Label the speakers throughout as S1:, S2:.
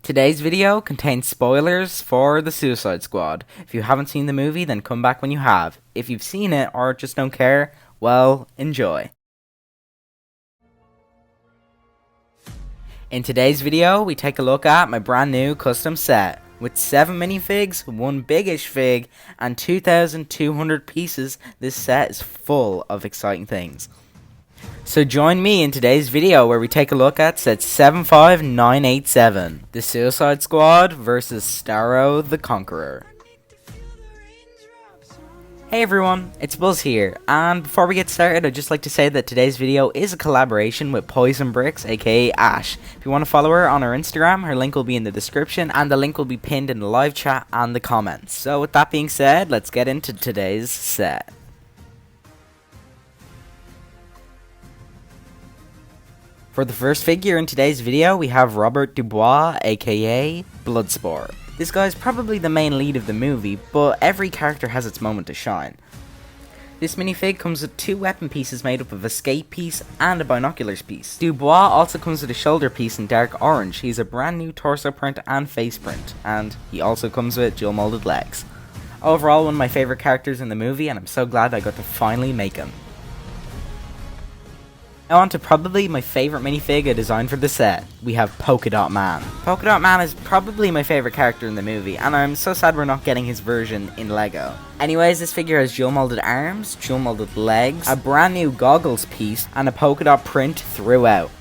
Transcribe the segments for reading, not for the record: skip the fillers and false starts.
S1: Today's video contains spoilers for The Suicide Squad. If you haven't seen the movie, then come back when you have. If you've seen it or just don't care, well, enjoy. In today's video, we take a look at my brand new custom set. With 7 minifigs, 1 big-ish fig, and 2,200 pieces, this set is full of exciting things. So join me in today's video where we take a look at set 75987, The Suicide Squad vs Starro The Conquerer. Hey everyone, it's Buzz here, and before we get started, I'd just like to say that today's video is a collaboration with Poison Bricks, aka Ash. If you want to follow her on her Instagram, her link will be in the description, and the link will be pinned in the live chat and the comments. So with that being said, let's get into today's set. For the first figure in today's video, we have Robert Dubois, aka Bloodsport. This guy is probably the main lead of the movie, but every character has its moment to shine. This minifig comes with 2 weapon pieces made up of a skate piece and a binoculars piece. Dubois also comes with a shoulder piece in dark orange. He's a brand new torso print and face print, and he also comes with dual molded legs. Overall, one of my favourite characters in the movie, and I'm so glad I got to finally make him. Now on to probably my favourite minifig I designed for the set. We have Polka-dot Man. Polka-dot Man is probably my favourite character in the movie, and I'm so sad we're not getting his version in Lego. Anyways, this figure has dual molded arms, dual molded legs, a brand new goggles piece, and a polka dot print throughout.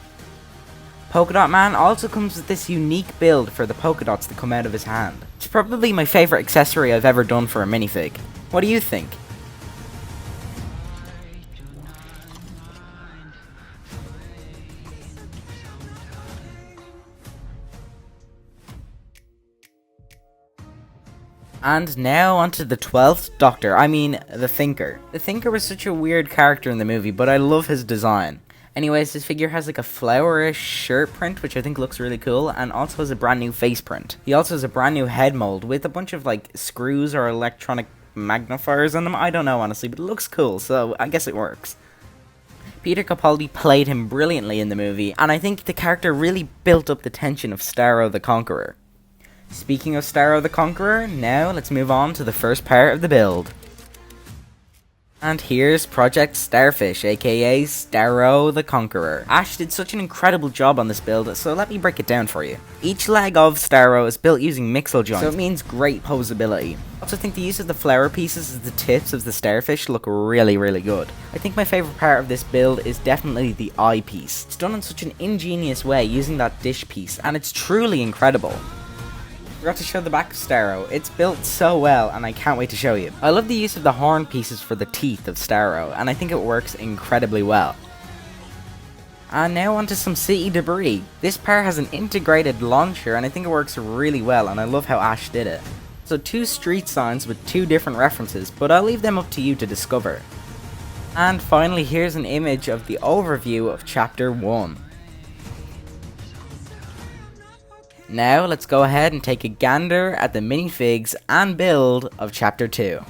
S1: Polka-dot Man also comes with this unique build for the polka dots that come out of his hand. It's probably my favourite accessory I've ever done for a minifig. What do you think? And now onto the 12th Doctor, the Thinker. The Thinker was such a weird character in the movie, but I love his design. Anyways, this figure has like a flowerish shirt print, which I think looks really cool, and also has a brand new face print. He also has a brand new head mold with a bunch of like screws or electronic magnifiers on them. I don't know honestly, but it looks cool, so I guess it works. Peter Capaldi played him brilliantly in the movie, and I think the character really built up the tension of Starro the Conqueror. Speaking of Starro the Conqueror, now let's move on to the first part of the build. And here's Project Starfish, aka Starro the Conqueror. Ash did such an incredible job on this build, so let me break it down for you. Each leg of Starro is built using mixel joints, so it means great posability. I also think the use of the flower pieces as the tips of the starfish look really good. I think my favourite part of this build is definitely the eye piece. It's done in such an ingenious way using that dish piece, and it's truly incredible. Forgot to show the back of Starro. It's built so well, and I can't wait to show you. I love the use of the horn pieces for the teeth of Starro, and I think it works incredibly well. And now onto some city debris. This part has an integrated launcher, and I think it works really well, and I love how Ash did it. So 2 street signs with 2 different references, but I'll leave them up to you to discover. And finally, here's an image of the overview of Chapter 1. Now let's go ahead and take a gander at the minifigs and build of Chapter 2.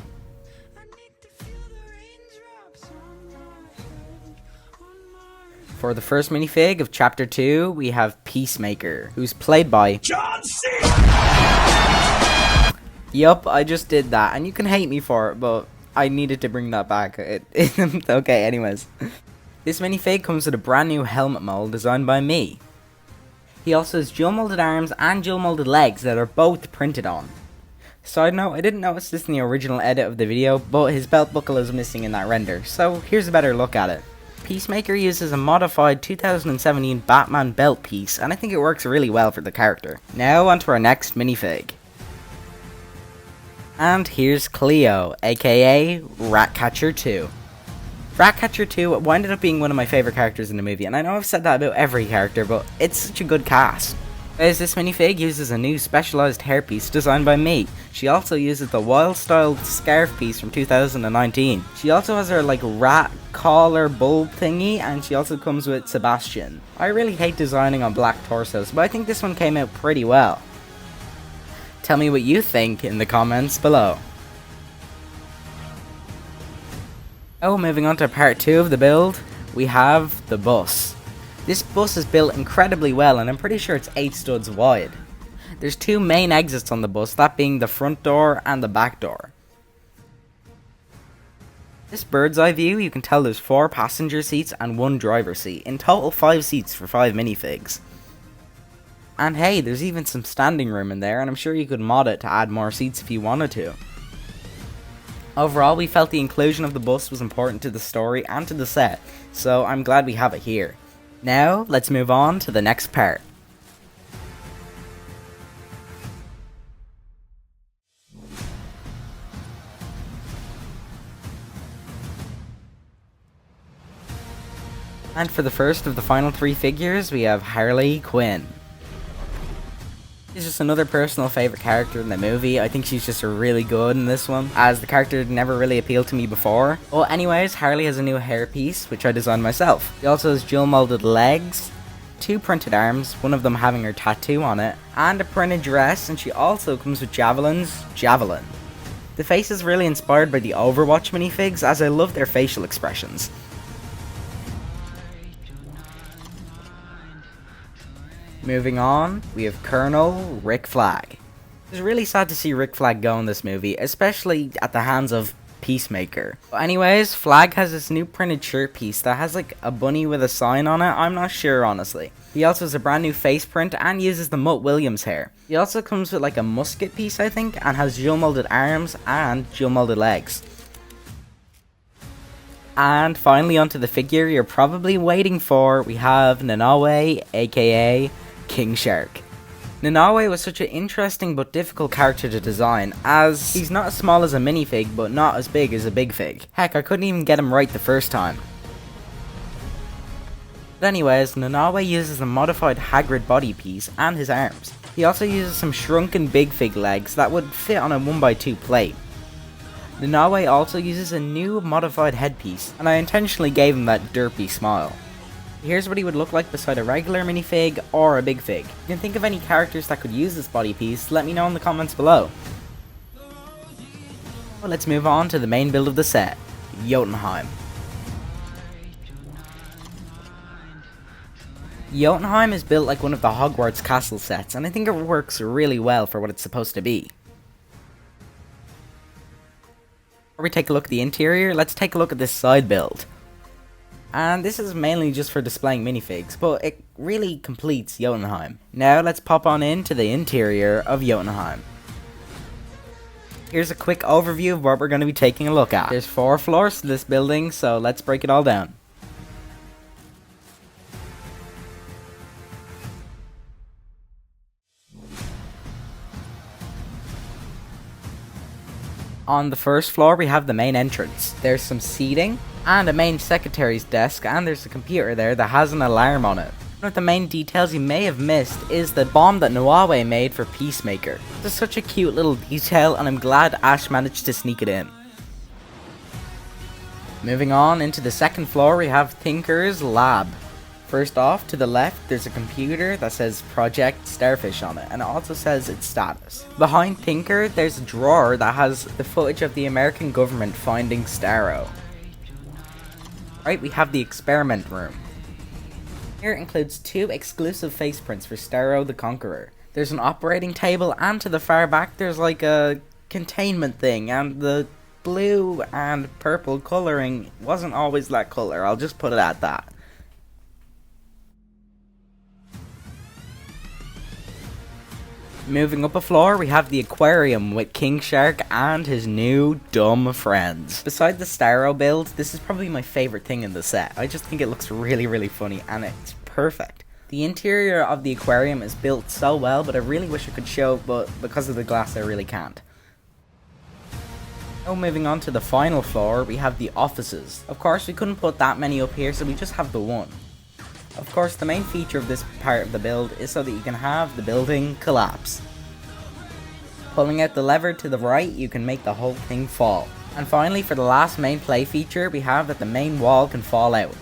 S1: For the first minifig of Chapter 2, we have Peacemaker, who's played by John Cena! Yup, I just did that, and you can hate me for it, but I needed to bring that back. Okay, anyways. This minifig comes with a brand new helmet mold designed by me. He also has dual molded arms and dual molded legs that are both printed on. Side note, I didn't notice this in the original edit of the video, but his belt buckle is missing in that render, so here's a better look at it. Peacemaker uses a modified 2017 Batman belt piece, and I think it works really well for the character. Now onto our next minifig. And here's Cleo, aka Ratcatcher 2. Ratcatcher 2 ended up being one of my favourite characters in the movie, and I know I've said that about every character, but it's such a good cast. As this minifig uses a new specialised hairpiece designed by me. She also uses the wild styled scarf piece from 2019. She also has her rat collar bulb thingy, and she also comes with Sebastian. I really hate designing on black torsos, but I think this one came out pretty well. Tell me what you think in the comments below. Oh, moving on to part 2 of the build, we have the bus. This bus is built incredibly well, and I'm pretty sure it's 8 studs wide. There's two main exits on the bus, that being the front door and the back door. This bird's eye view, you can tell there's 4 passenger seats and 1 driver seat. In total 5 seats for 5 minifigs. And hey, there's even some standing room in there, and I'm sure you could mod it to add more seats if you wanted to. Overall, we felt the inclusion of the bus was important to the story and to the set, so I'm glad we have it here. Now, let's move on to the next part. And for the first of the final 3 figures, we have Harley Quinn. She's just another personal favourite character in the movie. I think she's just really good in this one, as the character never really appealed to me before. Well, anyways, Harley has a new hairpiece, which I designed myself. She also has dual molded legs, 2 printed arms, one of them having her tattoo on it, and a printed dress, and she also comes with Javelin. The face is really inspired by the Overwatch minifigs, as I love their facial expressions. Moving on, we have Colonel Rick Flag. It's really sad to see Rick Flag go in this movie, especially at the hands of Peacemaker. But anyways, Flag has this new printed shirt piece that has like a bunny with a sign on it. I'm not sure, honestly. He also has a brand new face print and uses the Mutt Williams hair. He also comes with like a musket piece, I think, and has dual molded arms and dual molded legs. And finally, onto the figure you're probably waiting for, we have Nanaue, aka King Shark. Nanaue was such an interesting but difficult character to design, as he's not as small as a minifig but not as big as a big fig. Heck, I couldn't even get him right the first time. But anyways, Nanaue uses a modified Hagrid body piece and his arms. He also uses some shrunken big fig legs that would fit on a 1x2 plate. Nanaue also uses a new modified headpiece, and I intentionally gave him that derpy smile. Here's what he would look like beside a regular minifig or a big fig. If you can think of any characters that could use this body piece, let me know in the comments below. Well, let's move on to the main build of the set, Jotunheim. Jotunheim is built like one of the Hogwarts castle sets, and I think it works really well for what it's supposed to be. Before we take a look at the interior, let's take a look at this side build. And this is mainly just for displaying minifigs, but it really completes Jotunheim. Now let's pop on into the interior of Jotunheim. Here's a quick overview of what we're going to be taking a look at. There's 4 floors to this building, so let's break it all down. On the first floor, we have the main entrance. There's some seating, and a main secretary's desk, and there's a computer there that has an alarm on it. One of the main details you may have missed is the bomb that Nanaue made for Peacemaker. This is such a cute little detail, and I'm glad Ash managed to sneak it in. Moving on into the second floor, we have Tinker's lab. First off, to the left, there's a computer that says Project Starfish on it, and it also says its status. Behind Tinker, there's a drawer that has the footage of the American government finding Starro. Right, we have the experiment room. Here it includes 2 exclusive face prints for Starro the Conquerer. There's an operating table, and to the far back, there's like a containment thing, and the blue and purple colouring wasn't always that colour, I'll just put it at that. Moving up a floor, we have the aquarium with King Shark and his new dumb friends. Beside the Starro build, this is probably my favourite thing in the set. I just think it looks really funny and it's perfect. The interior of the aquarium is built so well, but I really wish I could show, but because of the glass I really can't. Now moving on to the final floor, we have the offices. Of course, we couldn't put that many up here, so we just have the one. Of course, the main feature of this part of the build is so that you can have the building collapse. Pulling out the lever to the right, you can make the whole thing fall. And finally, for the last main play feature, we have that the main wall can fall out.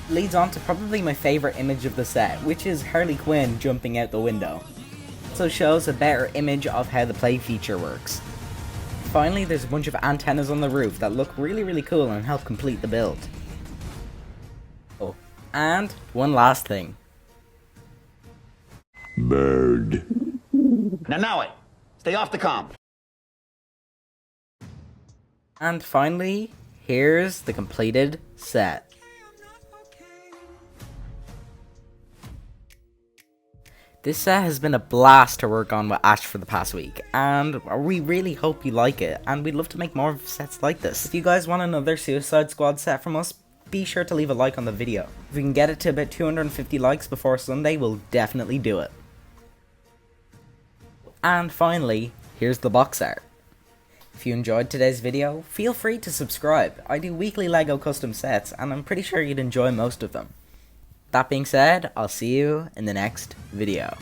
S1: It leads on to probably my favourite image of the set, which is Harley Quinn jumping out the window. It also shows a better image of how the play feature works. Finally, there's a bunch of antennas on the roof that look really cool and help complete the build. Oh. And one last thing.
S2: Bird. Now it. Stay off the comm.
S1: And finally, here's the completed set. This set has been a blast to work on with Ash for the past week, and we really hope you like it, and we'd love to make more sets like this. If you guys want another Suicide Squad set from us, be sure to leave a like on the video. If we can get it to about 250 likes before Sunday, we'll definitely do it. And finally, here's the box art. If you enjoyed today's video, feel free to subscribe. I do weekly LEGO custom sets, and I'm pretty sure you'd enjoy most of them. That being said, I'll see you in the next video.